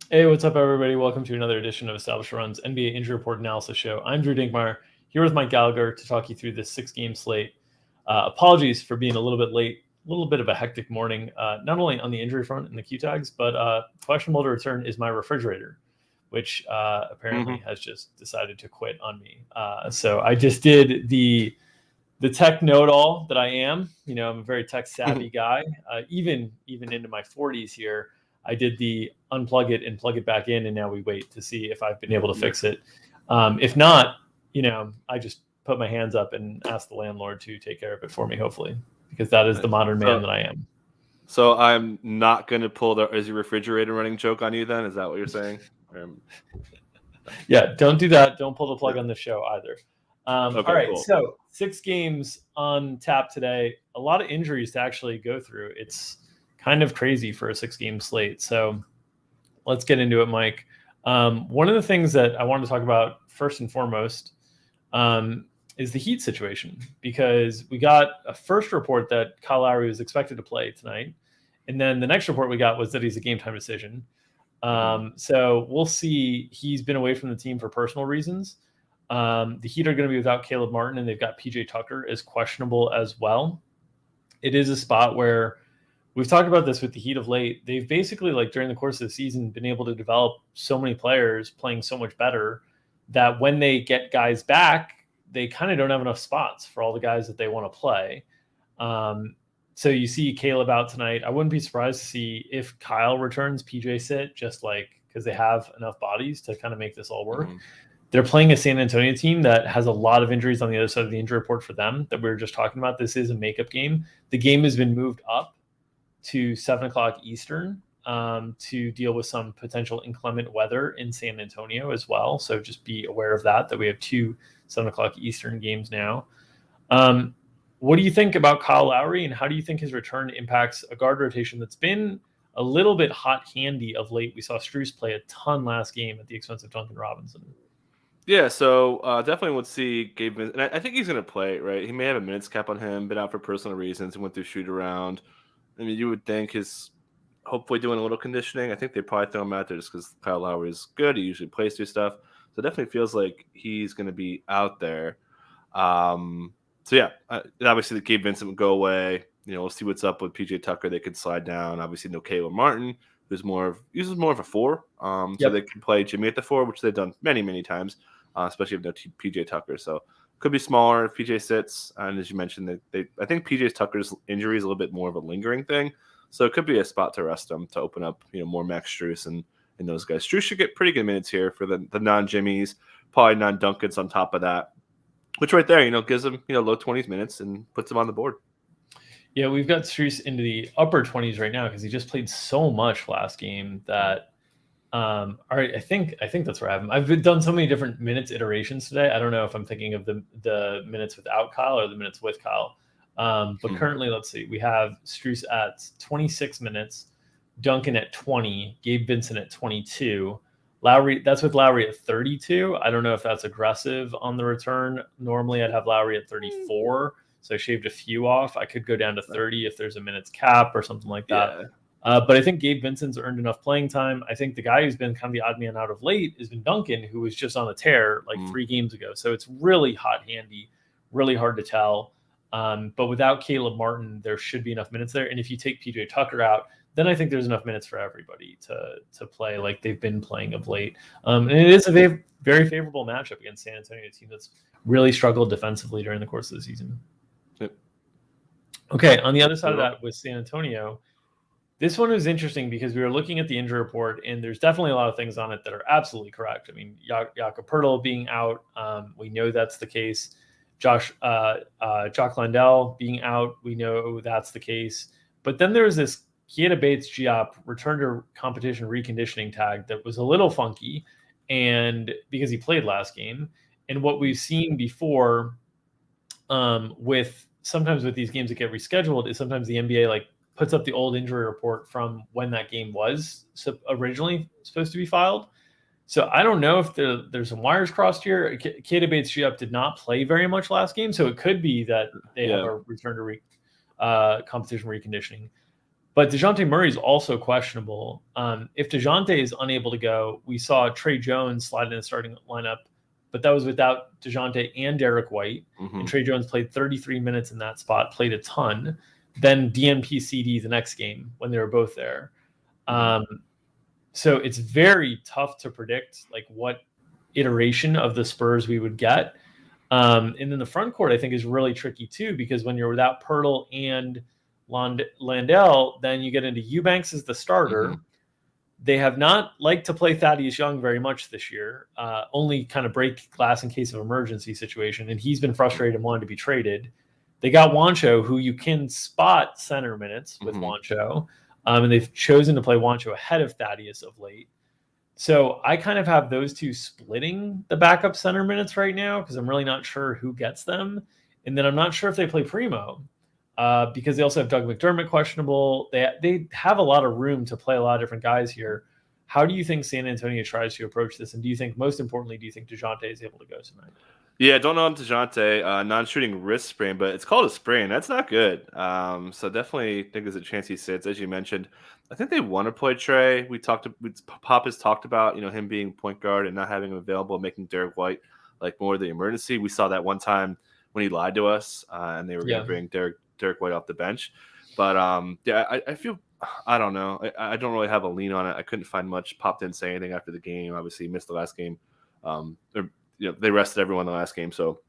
Hey, what's up, everybody? Welcome to another edition of Established Run's NBA Injury Report Analysis Show. I'm Drew Dinkmeyer, here with Mike Gallagher to talk you through this six-game slate. Apologies for being a little bit late, a little bit of a hectic morning, not only on the injury front and the Q tags, but questionable to return is my refrigerator, which apparently has just decided to quit on me. So I just did the tech know-it-all that I am. I'm a very tech-savvy guy, even into my 40s here. I did the unplug it and plug it back in, and now we wait to see if I've been able to fix it. If not, I just put my hands up and ask the landlord to take care of it for me, hopefully, because that is the modern man that I am. So I'm not going to pull the "is your refrigerator running" joke on you then? Is that what you're saying? Yeah, don't do that. Don't pull the plug on the show either. Okay, all right, cool. So 6 games on tap today. A lot of injuries to actually go through. It's kind of crazy for a 6-game slate. So let's get into it, Mike. One of the things that I wanted to talk about first and foremost is the Heat situation, because we got a first report that Kyle Lowry was expected to play tonight. And then the next report we got was that he's a game time decision. So we'll see. He's been away from the team for personal reasons. The Heat are going to be without Caleb Martin, and they've got PJ Tucker as questionable as well. It is a spot where we've talked about this with the Heat of late. They've basically, like, during the course of the season, been able to develop so many players playing so much better that when they get guys back, they kind of don't have enough spots for all the guys that they want to play. So you see Caleb out tonight. I wouldn't be surprised to see if Kyle returns, PJ sit, just like because they have enough bodies to kind of make this all work. They're playing a San Antonio team that has a lot of injuries on the other side of the injury report for them that we were just talking about. This is a makeup game. The game has been moved up to 7 o'clock Eastern to deal with some potential inclement weather in San Antonio as well. So just be aware of that we have 2 7 o'clock Eastern games now. What do you think about Kyle Lowry, and how do you think his return impacts a guard rotation that's been a little bit hot-handy of late? We saw Strus play a ton last game at the expense of Duncan Robinson. Yeah, so definitely would see Gabe Vincent. And I think he's going to play, right? He may have a minutes cap on him, been out for personal reasons, and went through shoot around. I mean, you would think he's hopefully doing a little conditioning. I think they probably throw him out there just because Kyle Lowry is good. He usually plays through stuff. So it definitely feels like he's going to be out there. So yeah, obviously the Gabe Vincent would go away. We'll see what's up with PJ Tucker. They could slide down. Obviously, no Caleb Martin, who's uses more of a 4. So they can play Jimmy at the 4, which they've done many, many times, especially if no PJ Tucker. So could be smaller if PJ sits. And as you mentioned, I think PJ Tucker's injury is a little bit more of a lingering thing. So it could be a spot to rest him to open up, more Max Strus and those guys. Strus should get pretty good minutes here for the non-Jimmys, probably non-Duncans on top of that. Which right there, gives him, low 20s minutes and puts him on the board. Yeah, we've got Strus into the upper 20s right now because he just played so much last game that all right, I think that's where I have him. I've done so many different minutes iterations today. I don't know if I'm thinking of the minutes without Kyle or the minutes with Kyle. But currently, let's see. We have Strus at 26 minutes, Duncan at 20, Gabe Vincent at 22. Lowry, that's with Lowry at 32. I don't know if that's aggressive on the return. Normally, I'd have Lowry at 34, so I shaved a few off. I could go down to 30 if there's a minutes cap or something like that. Yeah. But I think Gabe Vincent's earned enough playing time. I think the guy who's been kind of the odd man out of late has been Duncan, who was just on a tear like 3 games ago. So it's really hot-handy, really hard to tell. But without Caleb Martin, there should be enough minutes there. And if you take PJ Tucker out, then I think there's enough minutes for everybody to play like they've been playing of late. And it is a very favorable matchup against San Antonio, a team that's really struggled defensively during the course of the season. Yep. Okay, on the other side of that with San Antonio, this one was interesting because we were looking at the injury report, and there's definitely a lot of things on it that are absolutely correct. I mean, Jakob Poeltl being out, we know that's the case. Jock Landale being out, we know that's the case. But then there's this Keita Bates-Diop return to competition reconditioning tag that was a little funky, and because he played last game. And what we've seen before sometimes with these games that get rescheduled is sometimes the NBA puts up the old injury report from when that game was originally supposed to be filed. So I don't know if there's some wires crossed here. Keita Bates-Diop did not play very much last game, so it could be that they have a return to competition reconditioning. But DeJounte Murray is also questionable. If DeJounte is unable to go, we saw Trey Jones slide in the starting lineup, but that was without DeJounte and Derek White. Mm-hmm. And Trey Jones played 33 minutes in that spot, played a ton. Then DNP CD the next game when they were both there. So it's very tough to predict like what iteration of the Spurs we would get. And then the front court, I think, is really tricky too, because when you're without Pirtle and Landale, then you get into Eubanks as the starter. They have not liked to play Thaddeus Young very much this year, only kind of break glass in case of emergency situation, and he's been frustrated and wanted to be traded. They got Juancho, who you can spot center minutes with Juancho, and they've chosen to play Juancho ahead of Thaddeus of late. So I kind of have those two splitting the backup center minutes right now because I'm really not sure who gets them. And then I'm not sure if they play Primo because they also have Doug McDermott questionable. They have a lot of room to play a lot of different guys here. How do you think San Antonio tries to approach this? And do you think, most importantly, do you think DeJounte is able to go tonight? Yeah, don't know him DeJounte, non-shooting wrist sprain, but it's called a sprain. That's not good. So definitely think there's a chance he sits. As you mentioned, I think they want to play Trey. Pop has talked about, him being point guard and not having him available, making Derek White like more of the emergency. We saw that one time when he lied to us, and they were going to bring Derek White off the bench. But I feel, I don't know. I don't really have a lean on it. I couldn't find much. Pop didn't say anything after the game. Obviously, he missed the last game. They rested everyone in the last game, so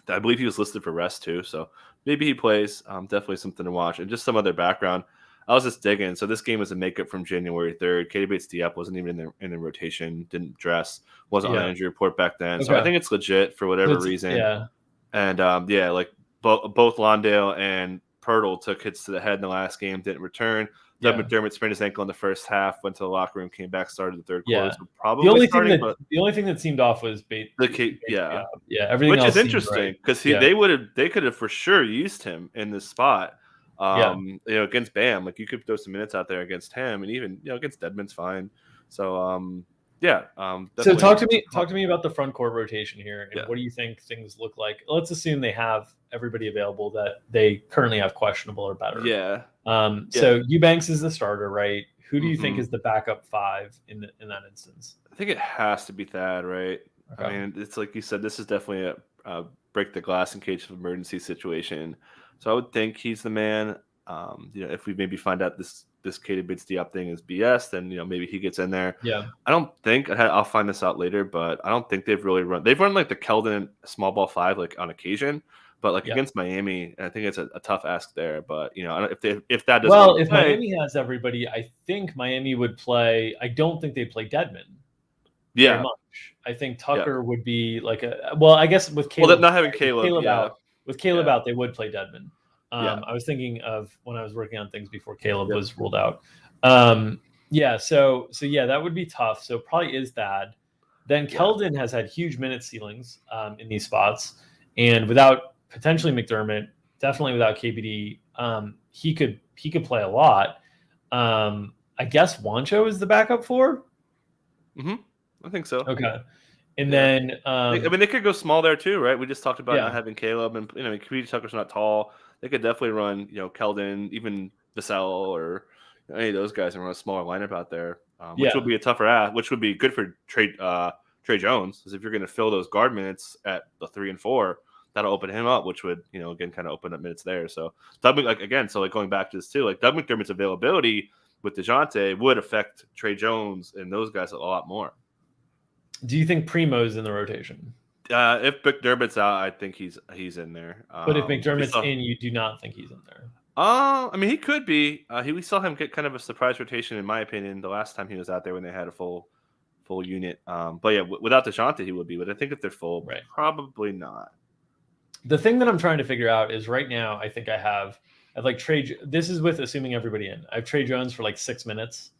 I believe he was listed for rest too. So maybe he plays. Definitely something to watch. And just some other background. I was just digging. So this game was a makeup from January 3rd. Katie Bates-Diop wasn't even in the rotation. Didn't dress. Wasn't on the injury report back then. Okay. So I think it's legit for whatever reason. Yeah. And like both Londale and Pirtle took hits to the head in the last game. Didn't return. Doug McDermott sprained his ankle in the first half, went to the locker room, came back, started the third quarter. So probably the only thing that seemed off was everything. Everything which else is interesting because they could have for sure used him in this spot. Against Bam, like you could throw some minutes out there against him, and even against Dedmon's fine. So so talk to me about the front court rotation here, and what do you think things look like? Let's assume they have everybody available that they currently have questionable or better. So Eubanks is the starter, right? Who do you think is the backup five in that instance? I think it has to be Thad, right? Okay. I mean, it's like you said, this is definitely a break the glass in case of emergency situation. So I would think he's the man. If we maybe find out this Katie Bates-Diop thing is BS, then maybe he gets in there. I don't think I'll find this out later, but I don't think they've run like the Keldon small ball five like on occasion. But like against Miami, I think it's a tough ask there. But if that doesn't if Miami has everybody, I think Miami would play. I don't think they play Dedmon. Very much. I think Tucker would be like I guess with Caleb. Not having Caleb out. With Caleb out, they would play Dedmon. I was thinking of when I was working on things before Caleb was ruled out. So that would be tough. So probably is that. Then Keldon has had huge minute ceilings in these spots, and without potentially McDermott, definitely without KBD, he could play a lot. I guess Juancho is the backup for. I think so. Okay. And then they could go small there too, right? We just talked about not having Caleb, and KBD Tucker's not tall. They could definitely run, Keldon, even Vassell, or any of those guys, and run a smaller lineup out there, which would be a tougher ask, which would be good for Trey Jones, because if you're going to fill those guard minutes at the 3 and 4, that'll open him up, which would, again, kind of open up minutes there. So going back to this too, like Doug McDermott's availability with DeJounte would affect Trey Jones and those guys a lot more. Do you think Primo's in the rotation? If McDermott's out, I think he's in there. But if McDermott's in, you do not think he's in there? I mean, he could be. We saw him get kind of a surprise rotation, in my opinion, the last time he was out there when they had a full unit. Without DeJounte, he would be. But I think if they're full, probably not. The thing that I'm trying to figure out is right now, I think I've like Trey. This is with assuming everybody in. I have Trey Jones for like 6 minutes.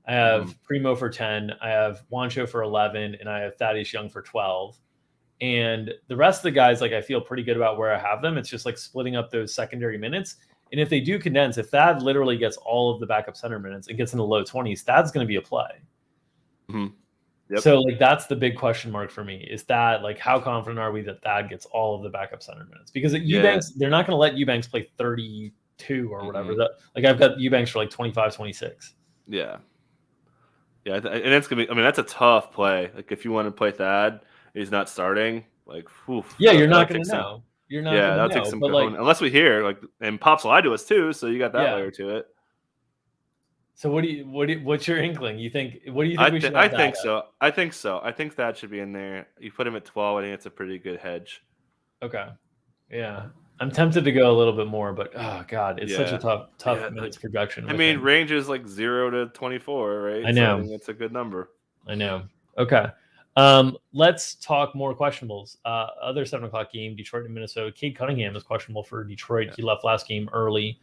I have Primo for 10. I have Juancho for 11, and I have Thaddeus Young for 12. And the rest of the guys, like I feel pretty good about where I have them. It's just like splitting up those secondary minutes. And if they do condense, if Thad literally gets all of the backup center minutes and gets in the low 20s, Thad's going to be a play. Yep. So like that's the big question mark for me. Is that like how confident are we that Thad gets all of the backup center minutes? Because at Eubanks, they're not going to let Eubanks play 30 2 or whatever. That like I've got Eubanks for like 25, 26. Yeah. Yeah, and it's gonna be. I mean, that's a tough play. Like if you want to play Thad, and he's not starting. Like, oof, Yeah, you're that'll not going take to some. know. You're not Yeah, going that'll to take know. some But like, cojones. Unless we hear like, and Pops lie to us too, so you got that yeah. layer to it. So what's your inkling? What do you think we should I have Thad think at? so. I think so. I think Thad should be in there. You put him at 12. I think it's a pretty good hedge. Okay. Yeah. I'm tempted to go a little bit more, but oh god, it's such a tough minutes projection. I mean, range is like 0 to 24, right? I know. So I think that's a good number. I know. Okay. Let's talk more questionables. Other 7:00 game, Detroit and Minnesota. Cade Cunningham is questionable for Detroit. He left last game early.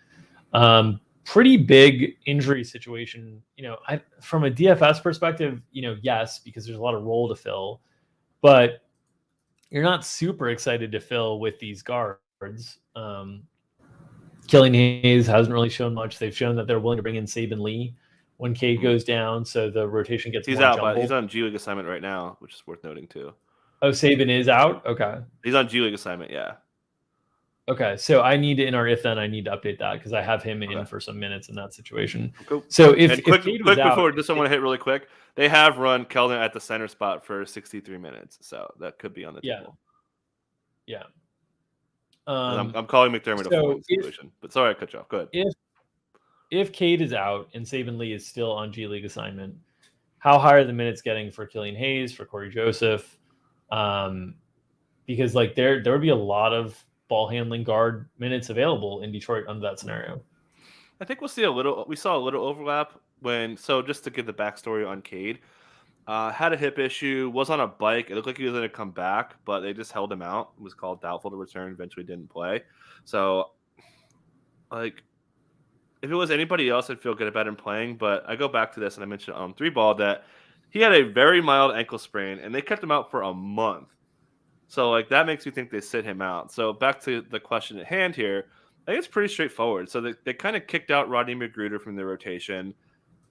Pretty big injury situation. From a DFS perspective, yes, because there's a lot of role to fill, but you're not super excited to fill with these guards. Killian Hayes hasn't really shown much. They've shown that they're willing to bring in Saben Lee when Cade goes down, so the rotation gets more jumbled. But he's on G League assignment right now, which is worth noting too. Oh, Saben is out? Okay. He's on G League assignment, yeah. Okay, so I need to, in our if then, I need to update that because I have him in for some minutes in that situation. Cool. So if quick Cade was before, out, just I want to hit really quick, they have run Keldon at the center spot for 63 minutes, so that could be on the table. Yeah. I'm calling McDermott a forward situation, but sorry I cut you off. Go ahead. If Cade is out and Saben Lee is still on G League assignment, how high are the minutes getting for Killian Hayes, for Corey Joseph? Because like there would be a lot of ball handling guard minutes available in Detroit under that scenario. I think we saw a little overlap so just to give the backstory on Cade, had a hip issue, was on a bike. It looked like he was going to come back, but they just held him out. It was called doubtful to return, eventually didn't play. So like if it was anybody else, I'd feel good about him playing, but I go back to this and I mentioned on 3Ball that he had a very mild ankle sprain and they kept him out for a month. So, like, that makes me think they sit him out. So, back to the question at hand here, I think it's pretty straightforward. So, they kind of kicked out Rodney McGruder from their rotation.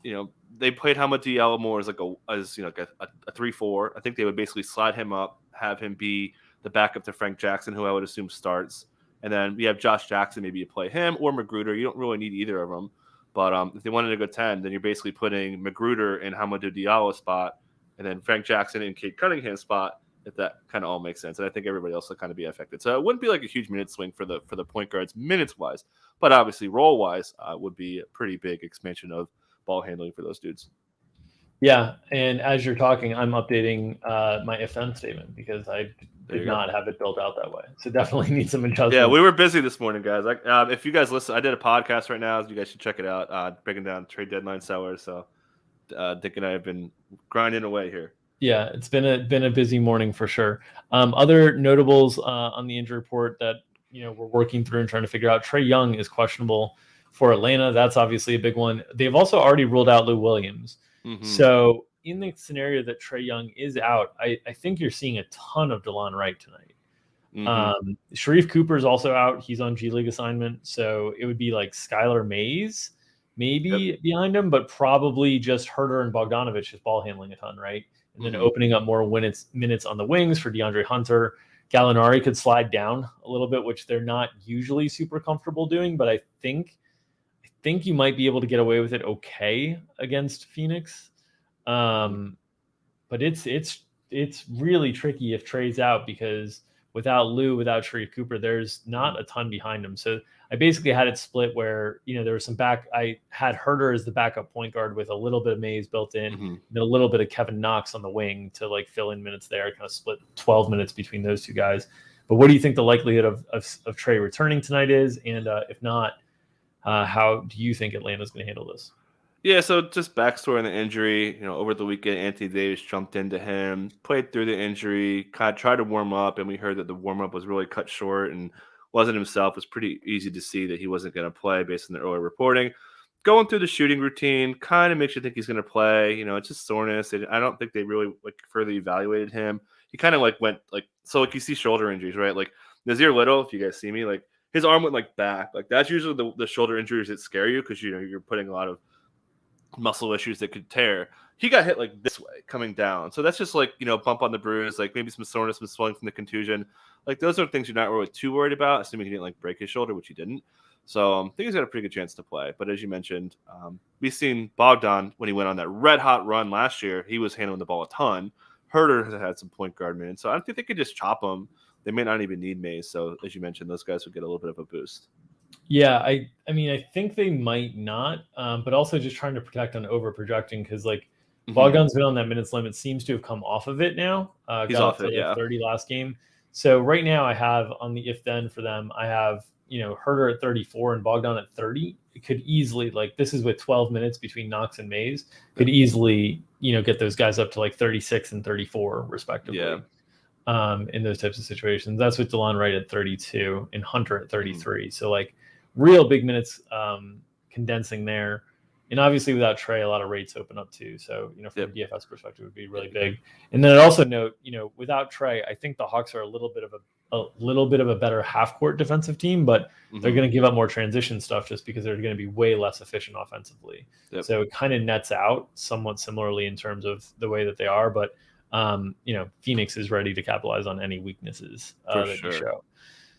They played Hamadi Elmore as a 3-4. I think they would basically slide him up, have him be the backup to Frank Jackson, who I would assume starts. And then we have Josh Jackson, maybe you play him or McGruder. You don't really need either of them. But if they wanted to go 10, then you're basically putting McGruder in Hamidou Diallo's spot and then Frank Jackson in Cade Cunningham's spot. If that kind of all makes sense, and I think everybody else will kind of be affected. So it wouldn't be like a huge minute swing for the point guards minutes wise, but obviously role wise would be a pretty big expansion of ball handling for those dudes. Yeah, and as you're talking, I'm updating my if then statement because I did not have it built out that way. So definitely need some adjustments. Yeah, we were busy this morning, guys. If you guys listen, I did a podcast right now. You guys should check it out. Breaking down trade deadline sellers. So Dick and I have been grinding away here. Yeah, it's been a busy morning for sure. Other notables on the injury report that we're working through and trying to figure out. Trae Young is questionable for Atlanta. That's obviously a big one. They've also already ruled out Lou Williams. Mm-hmm. So in the scenario that Trae Young is out, I think you're seeing a ton of DeLon Wright tonight. Mm-hmm. Sharif Cooper is also out. He's on G League assignment, so it would be like Skylar Mays maybe behind him, but probably just Herter and Bogdanovich just ball handling a ton, right? And then opening up more minutes on the wings for DeAndre Hunter. Gallinari could slide down a little bit, which they're not usually super comfortable doing, but I think you might be able to get away with it okay against Phoenix. But it's really tricky if Trae's out because without Lou, without Sharif Cooper, there's not a ton behind him. So I basically had it split where, there was I had Herter as the backup point guard with a little bit of Mays built in, and a little bit of Kevin Knox on the wing to like fill in minutes there, kind of split 12 minutes between those two guys. But what do you think the likelihood of Trae returning tonight is? And if not, how do you think Atlanta's going to handle this? Yeah, so just backstory on the injury. Over the weekend, Anthony Davis jumped into him, played through the injury, kind of tried to warm up, and we heard that the warm-up was really cut short and wasn't himself. It was pretty easy to see that he wasn't going to play based on the early reporting. Going through the shooting routine kind of makes you think he's going to play. It's just soreness. I don't think they really further evaluated him. He kind of went you see shoulder injuries, right? Like Nazir Little, if you guys see me, his arm went back. That's usually the shoulder injuries that scare you because you're putting a lot of muscle issues that could tear. He got hit this way coming down. So that's just bump on the bruise, maybe some soreness, some swelling from the contusion. Those are things you're not really too worried about, assuming he didn't break his shoulder, which he didn't. So I think he's got a pretty good chance to play. But as you mentioned, we've seen Bogdan when he went on that red hot run last year. He was handling the ball a ton. Herter has had some point guard minutes, so I think they could just chop him. They may not even need Mays. So as you mentioned, those guys would get a little bit of a boost. Yeah, I mean, I think they might not, but also just trying to protect on over projecting because like Bogdan's been on that minutes limit, seems to have come off of it now. He's Got off up to it, yeah. 30 last game. So right now I have on the if then for them, I have Herter at 34 and Bogdan at 30. It could easily this is with 12 minutes between Knox and Mays, could easily get those guys up to like 36 and 34 respectively. Yeah. In those types of situations. That's with DeLon Wright at 32 and Hunter at 33. So like real big minutes condensing there. And obviously without Trey, a lot of rates open up too. So, from a DFS perspective, it would be really big. And then I'd also note, without Trey, I think the Hawks are a little bit of a better half court defensive team, but they're going to give up more transition stuff just because they're going to be way less efficient offensively. So it kind of nets out somewhat similarly in terms of the way that they are, but Phoenix is ready to capitalize on any weaknesses that you show.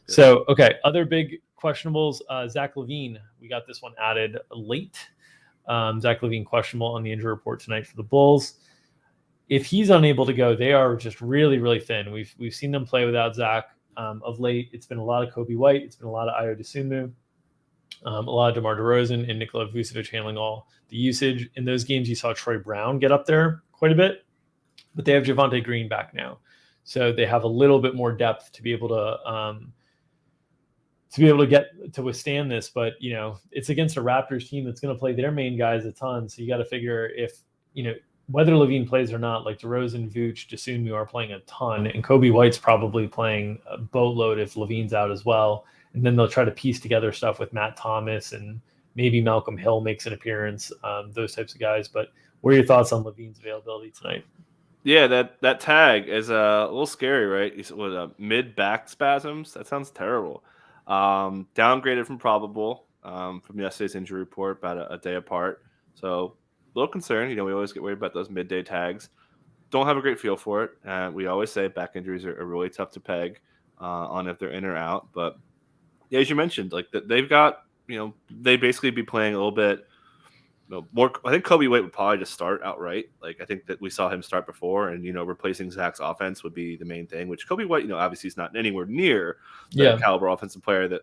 Yeah. So, okay, other big questionables. Zach LaVine, we got this one added late. Zach LaVine questionable on the injury report tonight for the Bulls. If he's unable to go, they are just really, really thin. We've seen them play without Zach of late. It's been a lot of Kobe White. It's been a lot of Ayo Dosunmu, a lot of DeMar DeRozan and Nikola Vucevic handling all the usage. In those games, you saw Troy Brown get up there quite a bit. But they have Javonte Green back now, so they have a little bit more depth to be able to get to withstand this. But it's against a Raptors team that's going to play their main guys a ton. So you got to figure if whether LaVine plays or not, like DeRozan, Vooch, Dosunmu are playing a ton, and Kobe White's probably playing a boatload if LaVine's out as well. And then they'll try to piece together stuff with Matt Thomas and maybe Malcolm Hill makes an appearance. Those types of guys. But what are your thoughts on LaVine's availability tonight? Yeah, that tag is a little scary, right? He's with mid back spasms. That sounds terrible. Downgraded from probable from yesterday's injury report, about a day apart. So a little concerned. We always get worried about those midday tags. Don't have a great feel for it. We always say back injuries are really tough to peg on if they're in or out. But yeah, as you mentioned, like they've got they basically be playing a little bit. More. I think Kobe White would probably just start outright. Like I think that we saw him start before, and replacing Zach's offense would be the main thing. Which Kobe White, obviously is not anywhere near the caliber offensive player that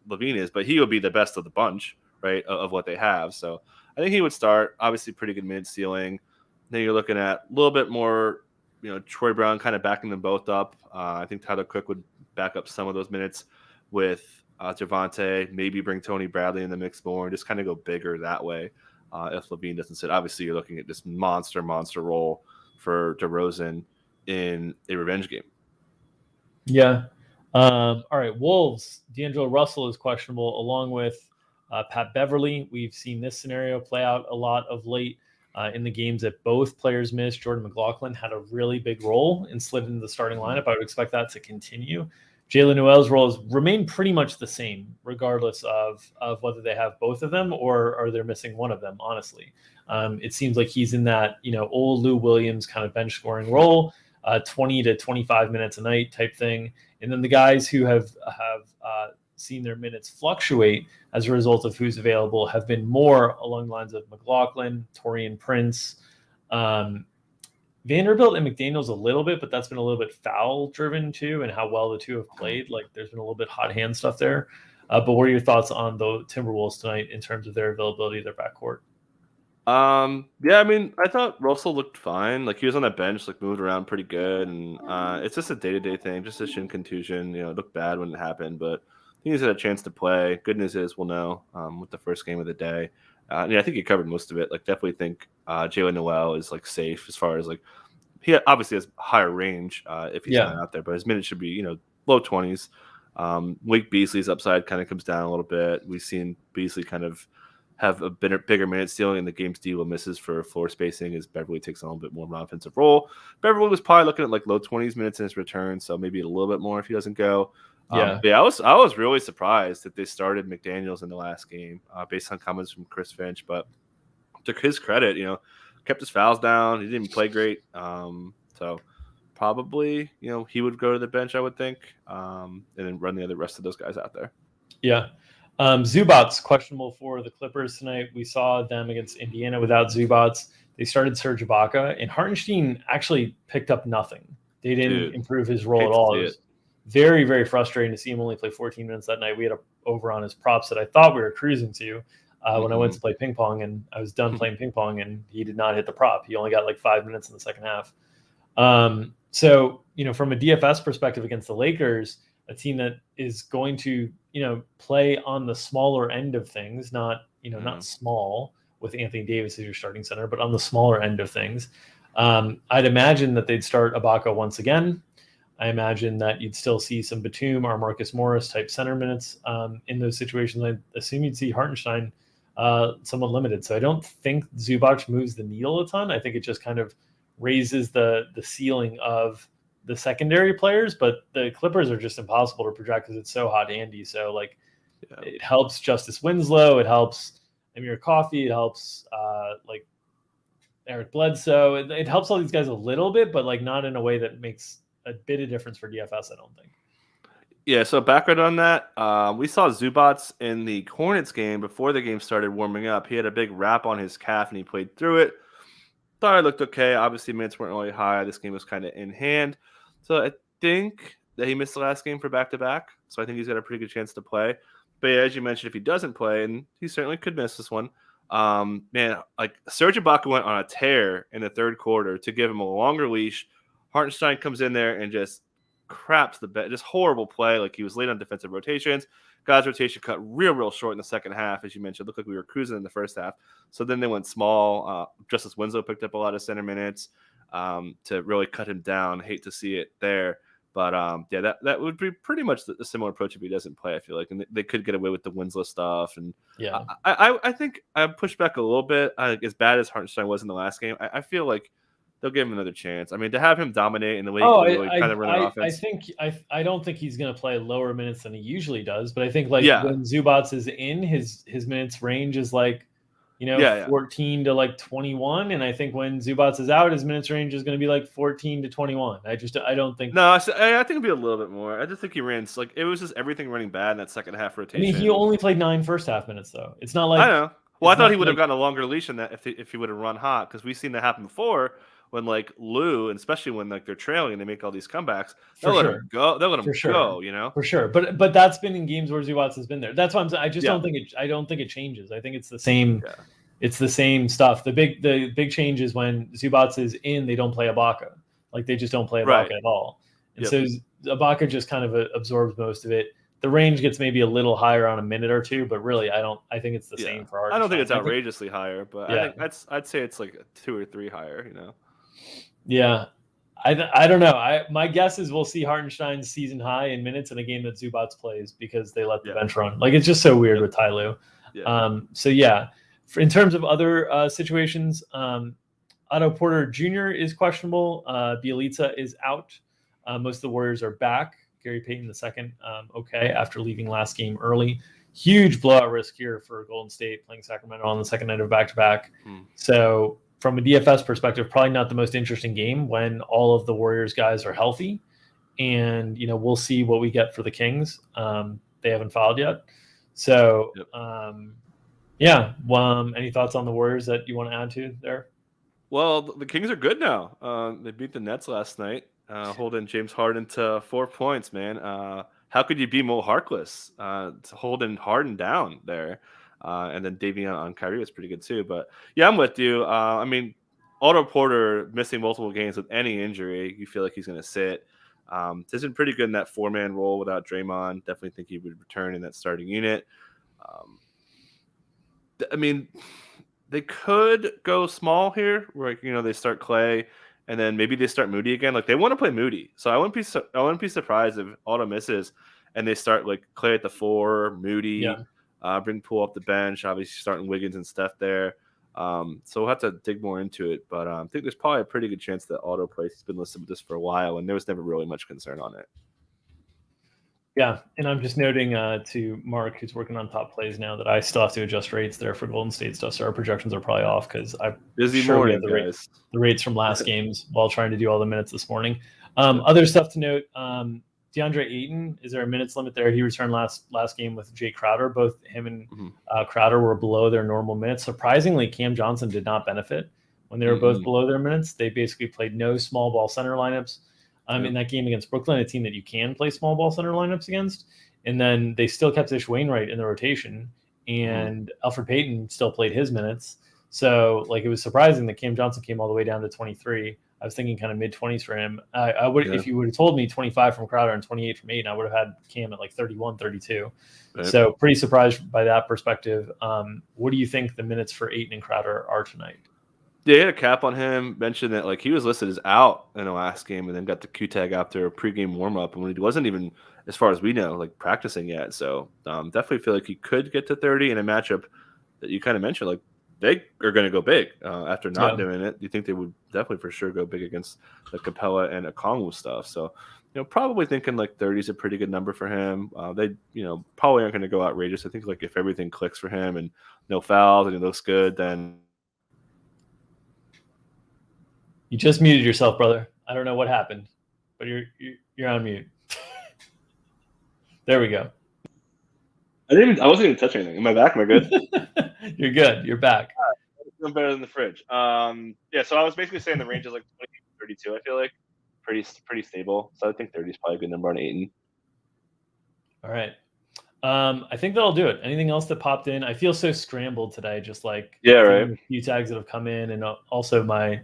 LaVine is, but he would be the best of the bunch, right, of what they have. So I think he would start. Obviously, pretty good mid ceiling. Then you're looking at a little bit more, Troy Brown kind of backing them both up. I think Tyler Cook would back up some of those minutes with Javonte. Maybe bring Tony Bradley in the mix more and just kind of go bigger that way. If LaVine doesn't sit, obviously you're looking at this monster role for DeRozan in a revenge game. Yeah. All right. Wolves, D'Angelo Russell is questionable along with Pat Beverly. We've seen this scenario play out a lot of late in the games that both players missed. Jordan McLaughlin had a really big role and slid into the starting lineup. I would expect that to continue. Jalen Noel's role has remained pretty much the same, regardless of whether they have both of them or they're missing one of them, honestly. It seems like he's in that, old Lou Williams kind of bench scoring role, 20 to 25 minutes a night type thing. And then the guys who have seen their minutes fluctuate as a result of who's available have been more along the lines of McLaughlin, Taurean Prince, Vanderbilt and McDaniels a little bit, but that's been a little bit foul driven too, and how well the two have played. Like there's been a little bit hot hand stuff there. But what are your thoughts on the Timberwolves tonight in terms of their availability of their backcourt? Yeah, I mean, I thought Russell looked fine. Like he was on that bench, like moved around pretty good, and it's just a day-to-day thing, just a shin contusion. It looked bad when it happened, but I think he's had a chance to play. Good news is we'll know with the first game of the day. I think he covered most of it. Like definitely think Jalen Noel is like safe as far as like he obviously has higher range if he's not out there, but his minutes should be low 20s. Wake Beasley's upside kind of comes down a little bit. We've seen Beasley kind of have a bigger minute ceiling, and the game's deal misses for floor spacing as Beverly takes on a little bit more of an offensive role. Beverly was probably looking at like low 20s minutes in his return, so maybe a little bit more if he doesn't go. I was really surprised that they started McDaniels in the last game based on comments from Chris Finch, but to his credit, kept his fouls down. He didn't play great. So probably, he would go to the bench, I would think, and then run the rest of those guys out there. Yeah. Zubac's questionable for the Clippers tonight. We saw them against Indiana without Zubac's. They started Serge Ibaka, and Hartenstein actually picked up nothing. They didn't improve his role at all. It was very, very frustrating to see him only play 14 minutes that night. We had a over on his props that I thought we were cruising to when I went to play ping pong, and I was done playing ping pong, and he did not hit the prop. He only got like 5 minutes in the second half. So, from a DFS perspective against the Lakers, a team that is going to, play on the smaller end of things, not small with Anthony Davis as your starting center, but on the smaller end of things. I'd imagine that they'd start Ibaka once again. I imagine that you'd still see some Batum or Marcus Morris type center minutes in those situations. I assume you'd see Hartenstein somewhat limited. So I don't think Zubac moves the needle a ton. I think it just kind of raises the ceiling of the secondary players, but the Clippers are just impossible to project because it's so hot handy. So it helps Justice Winslow. It helps Amir Coffey. It helps Eric Bledsoe. It helps all these guys a little bit, but not in a way that makes a bit of difference for DFS, I don't think. Yeah, so background on that, we saw Zubac in the Hornets game before the game started warming up. He had a big wrap on his calf, and he played through it. Thought it looked okay. Obviously, minutes weren't really high. This game was kind of in hand. So I think that he missed the last game for back-to-back. So I think he's got a pretty good chance to play. But yeah, as you mentioned, if he doesn't play, and he certainly could miss this one, Serge Ibaka went on a tear in the third quarter to give him a longer leash. Hartenstein comes in there and just craps the bed. Just horrible play. He was late on defensive rotations. Guys' rotation cut real short in the second half, as you mentioned. It looked like we were cruising in the first half. So then they went small. Justice Winslow picked up a lot of center minutes to really cut him down. Hate to see it there. But, that would be pretty much a similar approach if he doesn't play, I feel like. And they could get away with the Winslow stuff. And yeah, I think I pushed back a little bit. As bad as Hartenstein was in the last game, I feel like they'll give him another chance. I mean, to have him dominate in the way he really kind of run an offense. I don't think he's going to play lower minutes than he usually does, but I think when Zubac is in, his minutes range is 14 to 21, and I think when Zubac is out, his minutes range is going to be 14 to 21. I don't think. No, I think it'd be a little bit more. I just think he ran it was just everything running bad in that second half rotation. I mean, he only played 9 first half minutes though. It's not like I know. Well, I thought he would have gotten a longer leash in that if he would have run hot, because we've seen that happen before. When Lou, and especially when they're trailing and they make all these comebacks, they'll let him go. They'll let him go, For sure. But that's been in games where Zubac has been there. That's why I just don't think it changes. I think it's the same. Yeah. It's the same stuff. The big change is when Zubac is in, they don't play Ibaka. They just don't play Ibaka at all. And so Ibaka just kind of absorbs most of it. The range gets maybe a little higher on a minute or two, but really I think it's the same for our. I don't think it's outrageously higher, but I'd say it's 2 or 3 higher, Yeah, I don't know. My guess is we'll see Hartenstein's season high in minutes in a game that Zubac plays because they let the bench run. It's just so weird with Ty Lue. Yeah. In terms of other situations, Otto Porter Jr. is questionable. Bjelica is out. Most of the Warriors are back. Gary Payton II, okay, after leaving last game early. Huge blowout risk here for Golden State playing Sacramento on the second night of back-to-back. So from a DFS perspective, probably not the most interesting game when all of the Warriors guys are healthy. And, we'll see what we get for the Kings. They haven't filed yet. So, any thoughts on the Warriors that you want to add to there? Well, the Kings are good now. They beat the Nets last night, holding James Harden to 4 points, man. How could you be Mo Harkless holding Harden down there? And then Davion on Kyrie was pretty good too. But yeah, I'm with you. I mean, Otto Porter missing multiple games with any injury, you feel like he's going to sit. He's been pretty good in that 4-man role without Draymond. Definitely think he would return in that starting unit. I mean, they could go small here, where they start Clay, and then maybe they start Moody again. They want to play Moody, so I wouldn't be surprised if Otto misses and they start Clay at the 4, Moody. Yeah. Bring Poole off the bench, obviously starting Wiggins and Steph there. So we'll have to dig more into it. But I think there's probably a pretty good chance that Otto plays. He's been listed with this for a while, and there was never really much concern on it. Yeah, and I'm just noting to Mark, who's working on top plays now, that I still have to adjust rates there for Golden State stuff. So our projections are probably off because I'm busy morning, guys. The rates from last games while trying to do all the minutes this morning. Other stuff to note, DeAndre Ayton, is there a minutes limit there? He returned last game with Jay Crowder. Both him and Crowder were below their normal minutes. Surprisingly, Cam Johnson did not benefit when they were both below their minutes. They basically played no small ball center lineups in that game against Brooklyn, a team that you can play small ball center lineups against. And then they still kept Ish Wainwright in the rotation, and Elfrid Payton still played his minutes. So it was surprising that Cam Johnson came all the way down to 23. I was thinking kind of mid-20s for him. I would, if you would have told me 25 from Crowder and 28 from Ayton, I would have had Cam at 31, 32. Right. So pretty surprised by that perspective. What do you think the minutes for Ayton and Crowder are tonight? Yeah, he had a cap on him, mentioned that he was listed as out in the last game and then got the Q tag after a pregame warm-up, and when he wasn't even, as far as we know, practicing yet. So definitely feel like he could get to 30 in a matchup that you kind of mentioned, they are going to go big after not doing it. You think they would definitely for sure go big against the Capella and Okongwu stuff. So, probably thinking 30 is a pretty good number for him. They, probably aren't going to go outrageous. I think if everything clicks for him and no fouls and he looks good, then. You just muted yourself, brother. I don't know what happened, but you're on mute. There we go. I wasn't even touching anything. Am I back? Am I good? You're good. You're back. I'm better than the fridge. So I was basically saying the range is 20 to 32. I feel like pretty stable. So I think 30 is probably a good number on Ayton. All right. I think that'll do it. Anything else that popped in? I feel so scrambled today. Just right. A few tags that have come in, and also my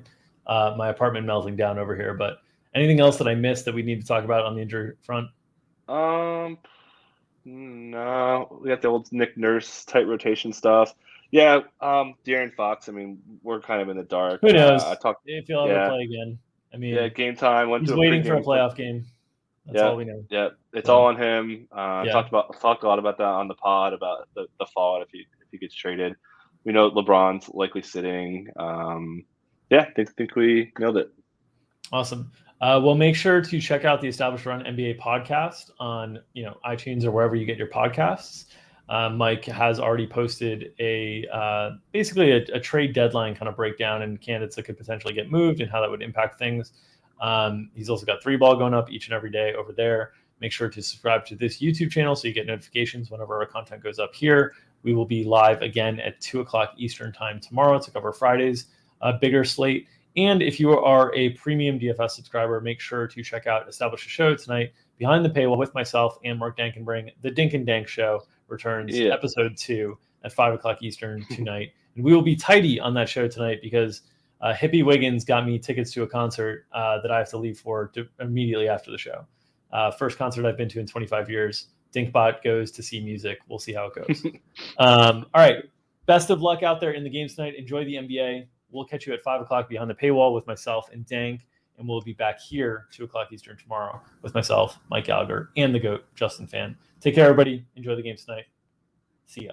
apartment melting down over here. But anything else that I missed that we need to talk about on the injury front? No, we got the old Nick Nurse tight rotation stuff. Yeah, De'Aaron Fox. We're kind of in the dark. Who knows? If he'll ever play again. Game time. He's waiting for a playoff game. That's all we know. Yeah, it's all on him. Talked a lot about that on the pod about the fall if he gets traded. We know LeBron's likely sitting. Think we nailed it. Awesome. Well, make sure to check out the Established Run NBA podcast on iTunes or wherever you get your podcasts. Mike has already posted basically a trade deadline kind of breakdown and candidates that could potentially get moved and how that would impact things. He's also got 3-ball going up each and every day over there. Make sure to subscribe to this YouTube channel so you get notifications whenever our content goes up here. We will be live again at 2:00 Eastern time tomorrow to cover Friday's bigger slate. And if you are a premium DFS subscriber, make sure to check out Establish a Show tonight behind the paywall with myself and Mark Dankenbring. The Dink and Dank Show returns episode 2 at 5:00 Eastern tonight. And we will be tidy on that show tonight because Hippie Wiggins got me tickets to a concert that I have to leave for immediately after the show. First concert I've been to in 25 years. Dinkbot goes to see music. We'll see how it goes. All right. Best of luck out there in the games tonight. Enjoy the NBA. We'll catch you at 5:00 behind the paywall with myself and Dank, and we'll be back here 2:00 Eastern tomorrow with myself, Mike Gallagher, and the GOAT, Justin Fan. Take care, everybody. Enjoy the games tonight. See ya.